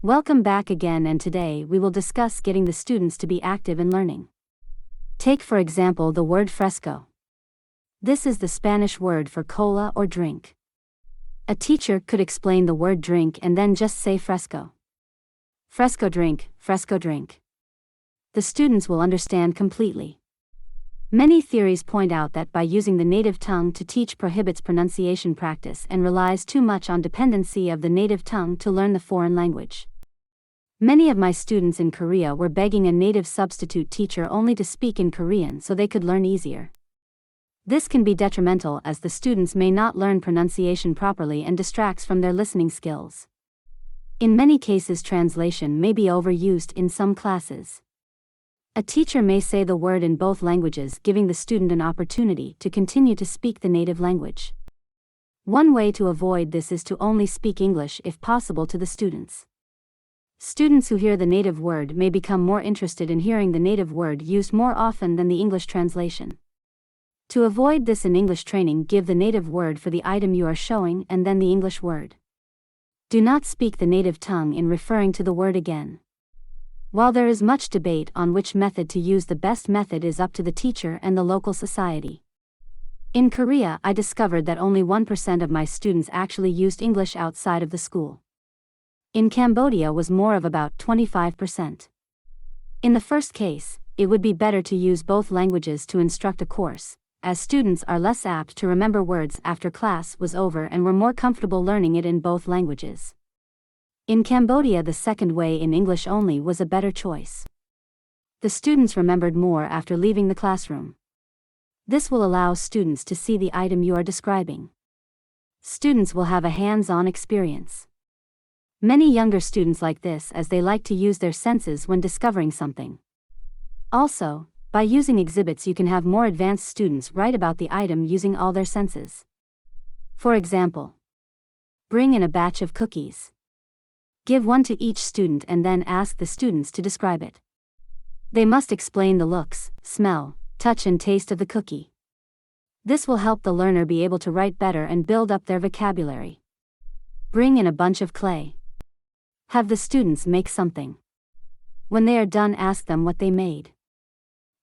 Welcome back again, and today we will discuss getting the students to be active in learning. Take for example the word fresco. This is the Spanish word for cola or drink. A teacher could explain the word drink and then just say fresco. Fresco drink, fresco drink. The students will understand completely. Many theories point out that by using the native tongue to teach prohibits pronunciation practice and relies too much on dependency of the native tongue to learn the foreign language. Many of my students in Korea were begging a native substitute teacher only to speak in Korean so they could learn easier. This can be detrimental as the students may not learn pronunciation properly and distracts from their listening skills. In many cases, translation may be overused in some classes. A teacher may say the word in both languages, giving the student an opportunity to continue to speak the native language. One way to avoid this is to only speak English if possible to the students. Students who hear the native word may become more interested in hearing the native word used more often than the English translation. To avoid this in English training, give the native word for the item you are showing and then the English word. Do not speak the native tongue in referring to the word again. While there is much debate on which method to use, the best method is up to the teacher and the local society. In Korea, I discovered that only 1% of my students actually used English outside of the school. In Cambodia was more of about 25%. In the first case, it would be better to use both languages to instruct a course, as students are less apt to remember words after class was over and were more comfortable learning it in both languages. In Cambodia, the second way, in English only, was a better choice. The students remembered more after leaving the classroom. This will allow students to see the item you are describing. Students will have a hands-on experience. Many younger students like this as they like to use their senses when discovering something. Also, by using exhibits, you can have more advanced students write about the item using all their senses. For example, bring in a batch of cookies. Give one to each student and then ask the students to describe it. They must explain the looks, smell, touch and taste of the cookie. This will help the learner be able to write better and build up their vocabulary. Bring in a bunch of clay. Have the students make something. When they are done, ask them what they made.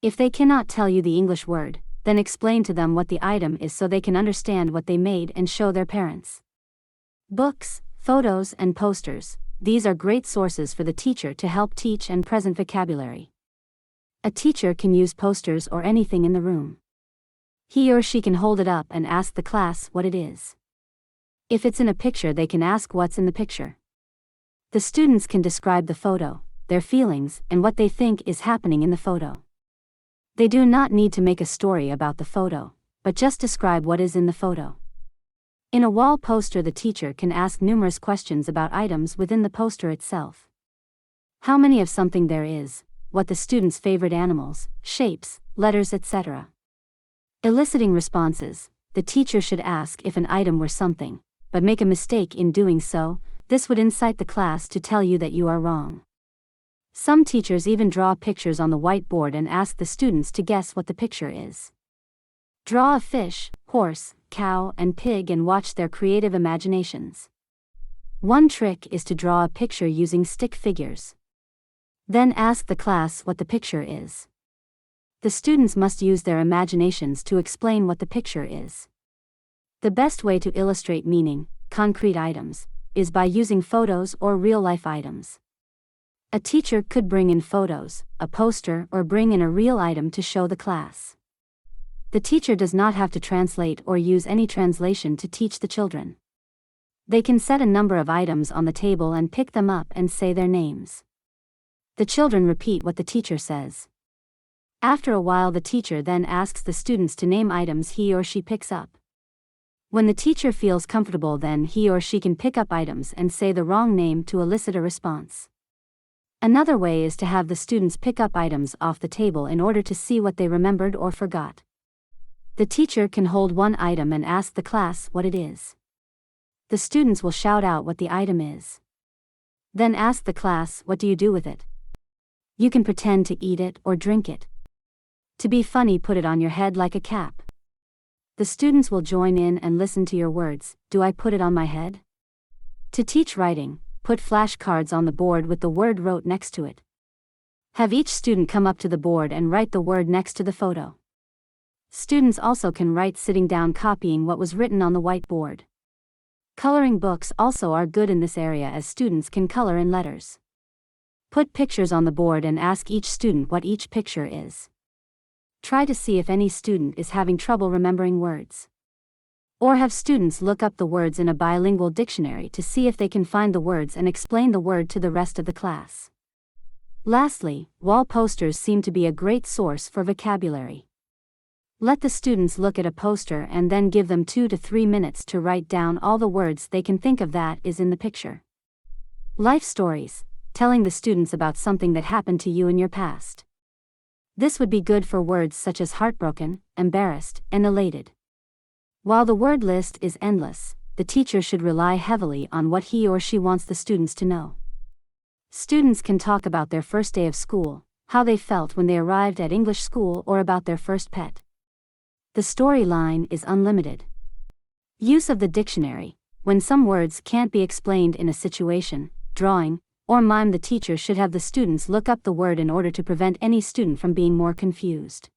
If they cannot tell you the English word, then explain to them what the item is so they can understand what they made and show their parents. Books, photos and posters. These are great sources for the teacher to help teach and present vocabulary. A teacher can use posters or anything in the room. He or she can hold it up and ask the class what it is. If it's in a picture, they can ask what's in the picture. The students can describe the photo, their feelings, and what they think is happening in the photo. They do not need to make a story about the photo, but just describe what is in the photo. In a wall poster, the teacher can ask numerous questions about items within the poster itself. How many of something there is, what the student's favorite animals, shapes, letters, etc. Eliciting responses, the teacher should ask if an item were something, but make a mistake in doing so. This would incite the class to tell you that you are wrong. Some teachers even draw pictures on the whiteboard and ask the students to guess what the picture is. Draw a fish, horse, cow, and pig and watch their creative imaginations. One trick is to draw a picture using stick figures. Then ask the class what the picture is. The students must use their imaginations to explain what the picture is. The best way to illustrate meaning, concrete items, is by using photos or real-life items. A teacher could bring in photos, a poster, or bring in a real item to show the class. The teacher does not have to translate or use any translation to teach the children. They can set a number of items on the table and pick them up and say their names. The children repeat what the teacher says. After a while, the teacher then asks the students to name items he or she picks up. When the teacher feels comfortable, then he or she can pick up items and say the wrong name to elicit a response. Another way is to have the students pick up items off the table in order to see what they remembered or forgot. The teacher can hold one item and ask the class what it is. The students will shout out what the item is. Then ask the class, what do you do with it? You can pretend to eat it or drink it. To be funny, put it on your head like a cap. The students will join in and listen to your words. Do I put it on my head? To teach writing, put flashcards on the board with the word wrote next to it. Have each student come up to the board and write the word next to the photo. Students also can write sitting down, copying what was written on the whiteboard. Coloring books also are good in this area, as students can color in letters. Put pictures on the board and ask each student what each picture is. Try to see if any student is having trouble remembering words. Or have students look up the words in a bilingual dictionary to see if they can find the words and explain the word to the rest of the class. Lastly, wall posters seem to be a great source for vocabulary. Let the students look at a poster and then give them 2 to 3 minutes to write down all the words they can think of that is in the picture. Life stories, telling the students about something that happened to you in your past. This would be good for words such as heartbroken, embarrassed, and elated. While the word list is endless, the teacher should rely heavily on what he or she wants the students to know. Students can talk about their first day of school, how they felt when they arrived at English school, or about their first pet. The storyline is unlimited. Use of the dictionary. When some words can't be explained in a situation, drawing, or mime, the teacher should have the students look up the word in order to prevent any student from being more confused.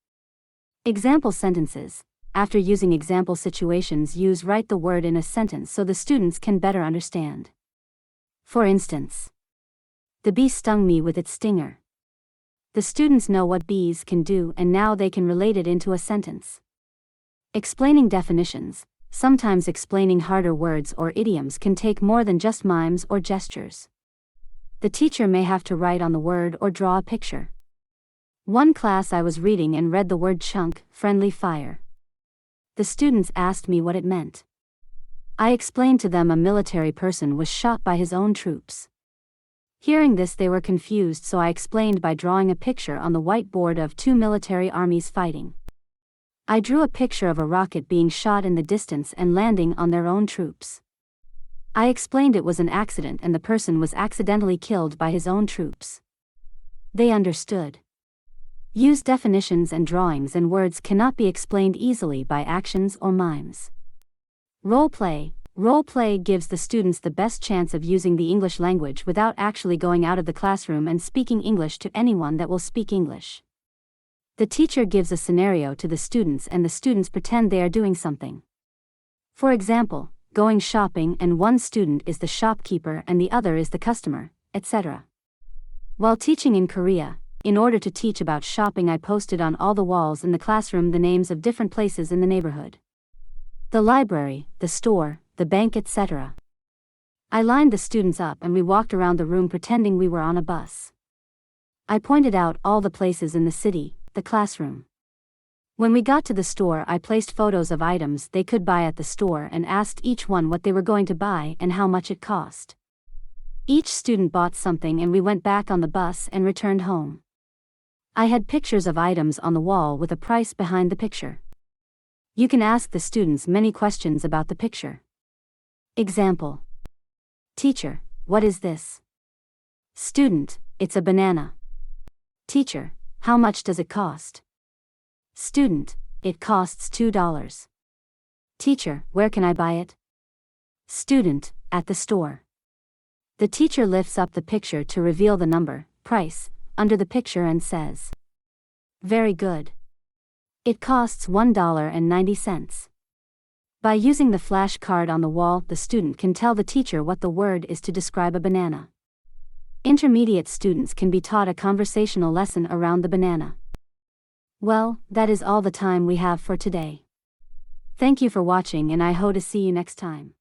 Example sentences. After using example situations, use write the word in a sentence so the students can better understand. For instance, the bee stung me with its stinger. The students know what bees can do and now they can relate it into a sentence. Explaining definitions. Sometimes explaining harder words or idioms can take more than just mimes or gestures. The teacher may have to write on the word or draw a picture. One class I was reading and read the word chunk, friendly fire. The students asked me what it meant. I explained to them a military person was shot by his own troops. Hearing this, they were confused, so I explained by drawing a picture on the whiteboard of 2 military armies fighting. I drew a picture of a rocket being shot in the distance and landing on their own troops. I explained it was an accident and the person was accidentally killed by his own troops. They understood. Use definitions and drawings, and words cannot be explained easily by actions or mimes. Role play. Role play gives the students the best chance of using the English language without actually going out of the classroom and speaking English to anyone that will speak English. The teacher gives a scenario to the students and the students pretend they are doing something. For example, going shopping, and one student is the shopkeeper and the other is the customer, etc. While teaching in Korea, in order to teach about shopping, I posted on all the walls in the classroom the names of different places in the neighborhood. The library, the store, the bank, etc. I lined the students up and we walked around the room pretending we were on a bus. I pointed out all the places in the city, the classroom. When we got to the store, I placed photos of items they could buy at the store and asked each one what they were going to buy and how much it cost. Each student bought something and we went back on the bus and returned home. I had pictures of items on the wall with a price behind the picture. You can ask the students many questions about the picture. Example. Teacher, what is this? Student, it's a banana. Teacher, how much does it cost? Student, it costs $2. Teacher, where can I buy it? Student, at the store. The teacher lifts up the picture to reveal the number, price, under the picture and says, "Very good. It costs $1.90. By using the flashcard on the wall, the student can tell the teacher what the word is to describe a banana. Intermediate students can be taught a conversational lesson around the banana. Well, that is all the time we have for today. Thank you for watching and I hope to see you next time.